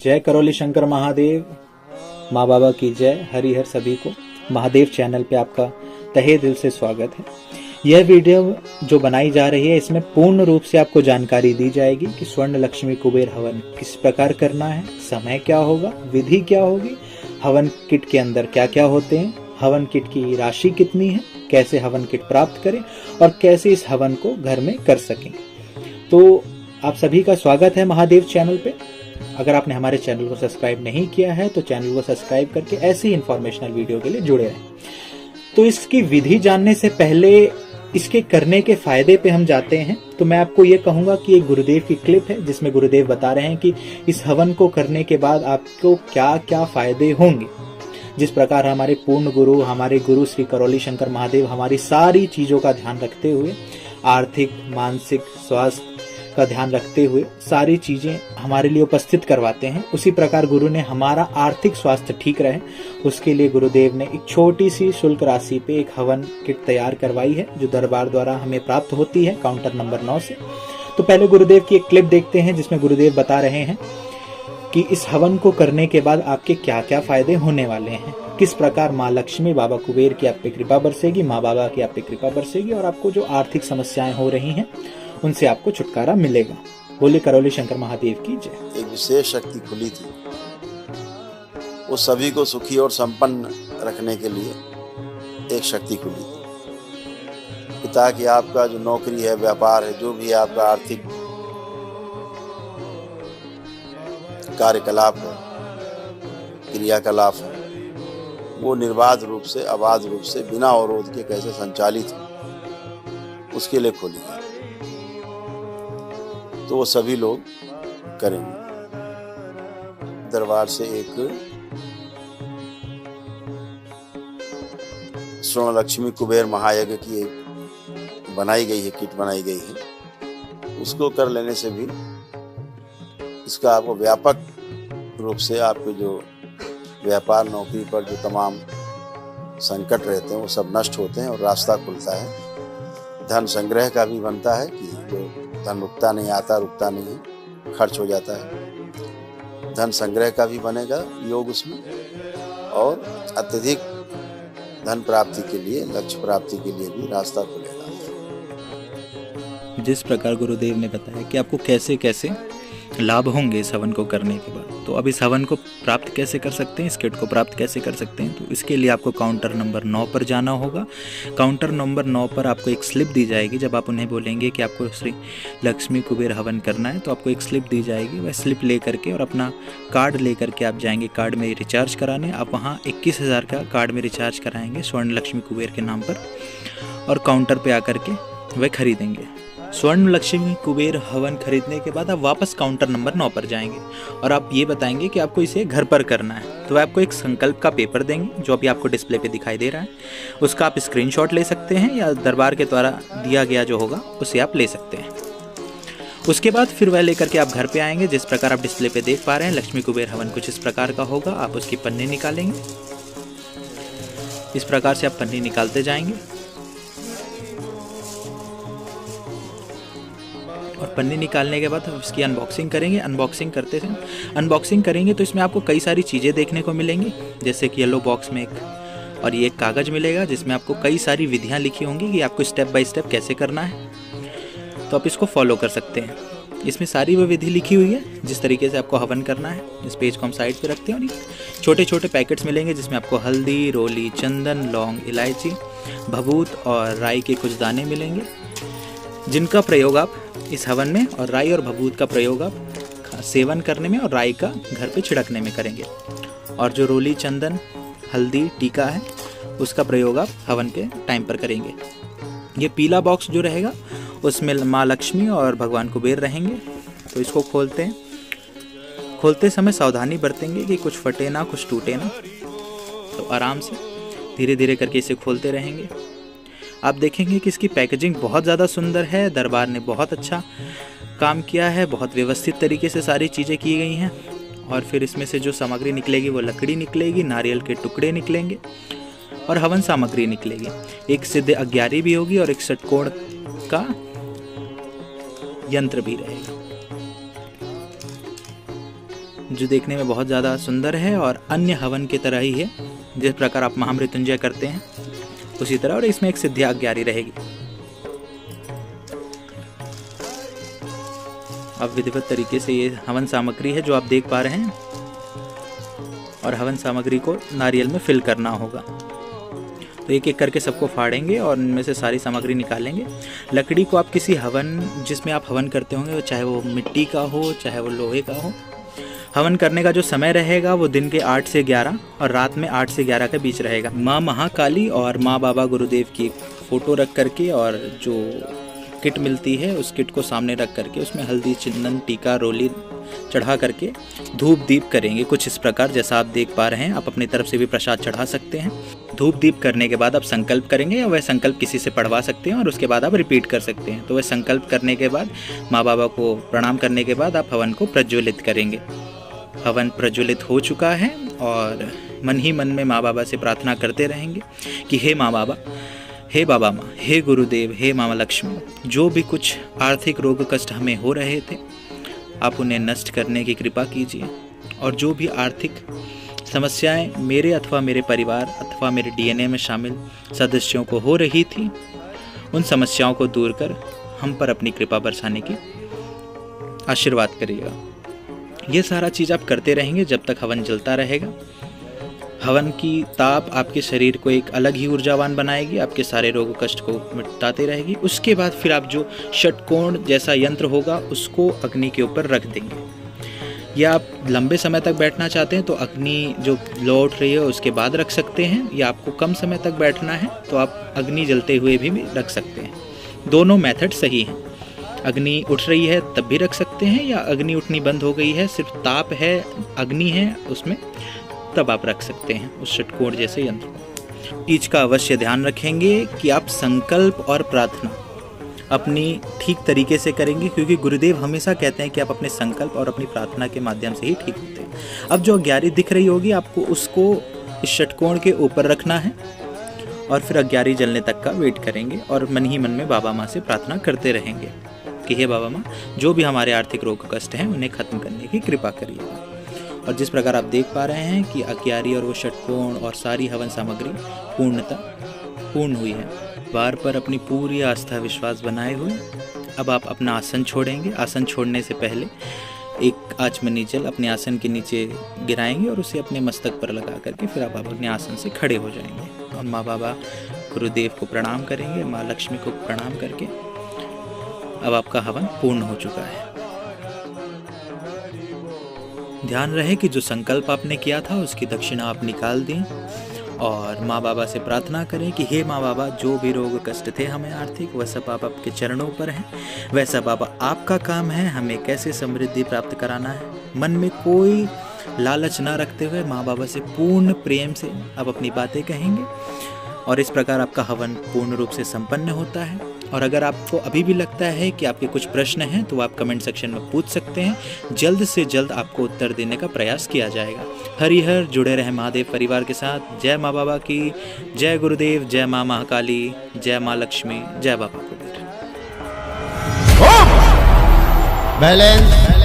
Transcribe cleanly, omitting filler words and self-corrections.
जय करौली शंकर महादेव, माँ बाबा की जय। हरिहर सभी को महादेव चैनल पे आपका तहे दिल से स्वागत है। यह वीडियो जो बनाई जा रही है इसमें पूर्ण रूप से आपको जानकारी दी जाएगी कि स्वर्ण लक्ष्मी कुबेर हवन किस प्रकार करना है, समय क्या होगा, विधि क्या होगी, हवन किट के अंदर क्या क्या होते हैं, हवन किट की राशि कितनी है, कैसे हवन किट प्राप्त करें और कैसे इस हवन को घर में कर सकें। तो आप सभी का स्वागत है महादेव चैनल पे। अगर आपने हमारे चैनल को सब्सक्राइब नहीं किया है तो चैनल को सब्सक्राइब करके ऐसी इंफॉर्मेशनल वीडियो के लिए जुड़े रहें। तो इसकी विधि जानने से पहले इसके करने के फायदे पे हम जाते हैं। तो मैं आपको ये कहूंगा कि एक गुरुदेव की क्लिप है जिसमें गुरुदेव बता रहे हैं कि इस हवन को करने के बाद आपको क्या क्या फायदे होंगे। जिस प्रकार हमारे पूर्ण गुरु, हमारे गुरु श्री करौली शंकर महादेव हमारी सारी चीजों का ध्यान रखते हुए, आर्थिक, मानसिक, स्वास्थ्य का ध्यान रखते हुए सारी चीजें हमारे लिए उपस्थित करवाते हैं, उसी प्रकार गुरु ने हमारा आर्थिक स्वास्थ्य ठीक रहे उसके लिए गुरुदेव ने एक छोटी सी शुल्क राशि पे एक हवन किट तैयार करवाई है जो दरबार द्वारा हमें प्राप्त होती है काउंटर नंबर 9 से। तो पहले गुरुदेव की एक क्लिप देखते हैं जिसमें गुरुदेव बता रहे हैं कि इस हवन को करने के बाद आपके क्या क्या फायदे होने वाले हैं, किस प्रकार माँ लक्ष्मी, बाबा कुबेर की आप पे कृपा बरसेगी, माँ बाबा की आप पे कृपा बरसेगी और आपको जो आर्थिक समस्याएं हो रही हैं उनसे आपको छुटकारा मिलेगा। बोले करौली शंकर महादेव की जय। एक विशेष शक्ति खुली थी, वो सभी को सुखी और संपन्न रखने के लिए एक शक्ति खुली थी ताकि आपका जो नौकरी है, व्यापार है, जो भी आपका आर्थिक कार्यकलाप है, क्रियाकलाप है, वो निर्बाध रूप से, अबाध रूप से, बिना अवरोध के कैसे संचालित हो उसके लिए खोली है। तो वो सभी लोग करेंगे। दरबार से एक स्वर्ण लक्ष्मी कुबेर महायज्ञ की एक बनाई गई है, किट बनाई गई है। उसको कर लेने से भी इसका आपको व्यापक रूप से आपके जो व्यापार, नौकरी पर जो तमाम संकट रहते हैं वो सब नष्ट होते हैं और रास्ता खुलता है। धन संग्रह का भी बनता है कि जो धन रुकता नहीं, आता रुकता नहीं है, खर्च हो जाता है। धन संग्रह का भी बनेगा योग उसमें और अत्यधिक धन प्राप्ति के लिए, लक्ष्य प्राप्ति के लिए भी रास्ता खुलेगा। जिस प्रकार गुरुदेव ने बताया कि आपको कैसे कैसे लाभ होंगे इस हवन को करने के बाद, तो अब इस हवन को प्राप्त कैसे कर सकते हैं, इस किट को प्राप्त कैसे कर सकते हैं, तो इसके लिए आपको काउंटर नंबर 9 पर जाना होगा। काउंटर नंबर 9 पर आपको एक स्लिप दी जाएगी। जब आप उन्हें बोलेंगे कि आपको श्री लक्ष्मी कुबेर हवन करना है तो आपको एक स्लिप दी जाएगी। वह स्लिप ले करके और अपना कार्ड ले करके आप जाएंगे कार्ड में रिचार्ज कराने। आप वहाँ 21,000 का कार्ड में रिचार्ज कराएंगे स्वर्ण लक्ष्मी कुबेर के नाम पर और काउंटर पर आकर के वह खरीदेंगे। स्वर्ण लक्ष्मी कुबेर हवन खरीदने के बाद आप वापस काउंटर नंबर 9 पर जाएंगे और आप ये बताएंगे कि आपको इसे घर पर करना है। तो आपको एक संकल्प का पेपर देंगे जो अभी आपको डिस्प्ले पे दिखाई दे रहा है। उसका आप स्क्रीनशॉट ले सकते हैं या दरबार के द्वारा दिया गया जो होगा उसे आप ले सकते हैं। उसके बाद फिर वह लेकर के आप घर पे आएंगे। जिस प्रकार आप डिस्प्ले पे देख पा रहे हैं लक्ष्मी कुबेर हवन कुछ इस प्रकार का होगा। आप उसकी पन्नी निकालेंगे, इस प्रकार से आप पन्नी निकालते जाएंगे और पन्नी निकालने के बाद हम इसकी अनबॉक्सिंग करेंगे। अनबॉक्सिंग करते थे, अनबॉक्सिंग करेंगे तो इसमें आपको कई सारी चीज़ें देखने को मिलेंगी, जैसे कि येलो बॉक्स में एक और ये एक कागज़ मिलेगा जिसमें आपको कई सारी विधियां लिखी होंगी कि आपको स्टेप बाय स्टेप कैसे करना है। तो आप इसको फॉलो कर सकते हैं। इसमें सारी वो विधि लिखी हुई है जिस तरीके से आपको हवन करना है। इस पेज को हम साइड पर रखते हैं और ये छोटे छोटे पैकेट्स मिलेंगे जिसमें आपको हल्दी, रोली, चंदन, लौंग, इलायची, भभूत और राई के कुछ दाने मिलेंगे जिनका प्रयोग आप इस हवन में और राई और भभूत का प्रयोग आप सेवन करने में और राई का घर पे छिड़कने में करेंगे। और जो रोली, चंदन, हल्दी, टीका है उसका प्रयोग आप हवन के टाइम पर करेंगे। ये पीला बॉक्स जो रहेगा उसमें माँ लक्ष्मी और भगवान कुबेर रहेंगे। तो इसको खोलते हैं, खोलते समय सावधानी बरतेंगे कि कुछ फटे ना, कुछ टूटे ना। तो आराम से धीरे धीरे करके इसे खोलते रहेंगे। आप देखेंगे कि इसकी पैकेजिंग बहुत ज़्यादा सुंदर है। दरबार ने बहुत अच्छा काम किया है, बहुत व्यवस्थित तरीके से सारी चीज़ें की गई हैं। और फिर इसमें से जो सामग्री निकलेगी वो लकड़ी निकलेगी, नारियल के टुकड़े निकलेंगे और हवन सामग्री निकलेगी। एक सिद्ध अग्यारी भी होगी और एक षटकोण का यंत्र भी रहेगा। जो देखने में बहुत ज़्यादा सुंदर है और अन्य हवन की तरह ही है। जिस प्रकार आप महामृत्युंजय करते हैं उसी तरह, और इसमें एक सिद्धि आज्ञारी रहेगी। अब विधिवत तरीके से ये हवन सामग्री है जो आप देख पा रहे हैं, और हवन सामग्री को नारियल में फिल करना होगा। तो एक एक करके सबको फाड़ेंगे और इनमें से सारी सामग्री निकालेंगे। लकड़ी को आप किसी हवन जिसमें आप हवन करते होंगे, चाहे वो मिट्टी का हो चाहे वो लोहे का हो, हवन करने का जो समय रहेगा वो दिन के 8 से 11 और रात में 8 से 11 के बीच रहेगा। माँ महाकाली और माँ बाबा गुरुदेव की फ़ोटो रख करके और जो किट मिलती है उस किट को सामने रख करके उसमें हल्दी, चंदन, टीका, रोली चढ़ा करके धूप दीप करेंगे कुछ इस प्रकार जैसा आप देख पा रहे हैं। आप अपनी तरफ से भी प्रसाद चढ़ा सकते हैं। धूप दीप करने के बाद आप संकल्प करेंगे, या वह संकल्प किसी से पढ़वा सकते हैं और उसके बाद आप रिपीट कर सकते हैं। तो वह संकल्प करने के बाद माँ बाबा को प्रणाम करने के बाद आप हवन को प्रज्वलित करेंगे। हवन प्रज्वलित हो चुका है और मन ही मन में माँ बाबा से प्रार्थना करते रहेंगे कि हे माँ बाबा, हे बाबा माँ, हे गुरुदेव, हे मामा लक्ष्मी, जो भी कुछ आर्थिक रोग कष्ट हमें हो रहे थे आप उन्हें नष्ट करने की कृपा कीजिए, और जो भी आर्थिक समस्याएं मेरे अथवा मेरे परिवार अथवा मेरे डीएनए में शामिल सदस्यों को हो रही थी उन समस्याओं को दूर कर हम पर अपनी कृपा बरसाने की आशीर्वाद करिएगा। ये सारा चीज़ आप करते रहेंगे जब तक हवन जलता रहेगा। हवन की ताप आपके शरीर को एक अलग ही ऊर्जावान बनाएगी, आपके सारे रोग कष्ट को मिटाते रहेगी। उसके बाद फिर आप जो षटकोण जैसा यंत्र होगा उसको अग्नि के ऊपर रख देंगे। या आप लंबे समय तक बैठना चाहते हैं तो अग्नि जो लौट रही है उसके बाद रख सकते हैं, या आपको कम समय तक बैठना है तो आप अग्नि जलते हुए भी रख सकते हैं। दोनों मेथड सही हैं। अग्नि उठ रही है तब भी रख सकते हैं, या अग्नि उठनी बंद हो गई है सिर्फ ताप है अग्नि है उसमें, तब आप रख सकते हैं उस षटकोण जैसे यंत्र को। चीज का अवश्य ध्यान रखेंगे कि आप संकल्प और प्रार्थना अपनी ठीक तरीके से करेंगे, क्योंकि गुरुदेव हमेशा कहते हैं कि आप अपने संकल्प और अपनी प्रार्थना के माध्यम से ही ठीक होते हैं। अब जो अग्यारी दिख रही होगी आपको उसको इस षटकोण के ऊपर रखना है और फिर अग्यारी जलने तक का वेट करेंगे और मन ही मन में बाबा माँ से प्रार्थना करते रहेंगे कि हे बाबा माँ, जो भी हमारे आर्थिक रोग कष्ट हैं उन्हें खत्म करने की कृपा करिएगा। और जिस प्रकार आप देख पा रहे हैं कि अग्यारी और वो षटकोण और सारी हवन सामग्री पूर्ण हुई है। द्वार पर अपनी पूरी आस्था विश्वास बनाए हुए अब आप अपना आसन छोड़ेंगे। आसन छोड़ने से पहले एक आचमनी जल अपने आसन के नीचे गिराएंगे और उसे अपने मस्तक पर लगा करके फिर आप अपने आसन से खड़े हो जाएंगे और माँ बाबा गुरुदेव को प्रणाम करेंगे, माँ लक्ष्मी को प्रणाम करके अब आपका हवन पूर्ण हो चुका है। ध्यान रहे कि जो संकल्प आपने किया था उसकी दक्षिणा आप निकाल दें और माँ बाबा से प्रार्थना करें कि हे माँ बाबा, जो भी रोग कष्ट थे हमें आर्थिक, वह सब आप आपके चरणों पर हैं। वैसा बाबा आपका काम है हमें कैसे समृद्धि प्राप्त कराना है। मन में कोई लालच ना रखते हुए माँ बाबा से पूर्ण प्रेम से आप अपनी बातें कहेंगे और इस प्रकार आपका हवन पूर्ण रूप से संपन्न होता है। और अगर आपको अभी भी लगता है कि आपके कुछ प्रश्न हैं तो आप कमेंट सेक्शन में पूछ सकते हैं। जल्द से जल्द आपको उत्तर देने का प्रयास किया जाएगा। हरिहर जुड़े रहे महादेव परिवार के साथ। जय माँ बाबा की, जय गुरुदेव, जय माँ महाकाली, जय माँ लक्ष्मी, जय बाबा कुबेर। बैलेंस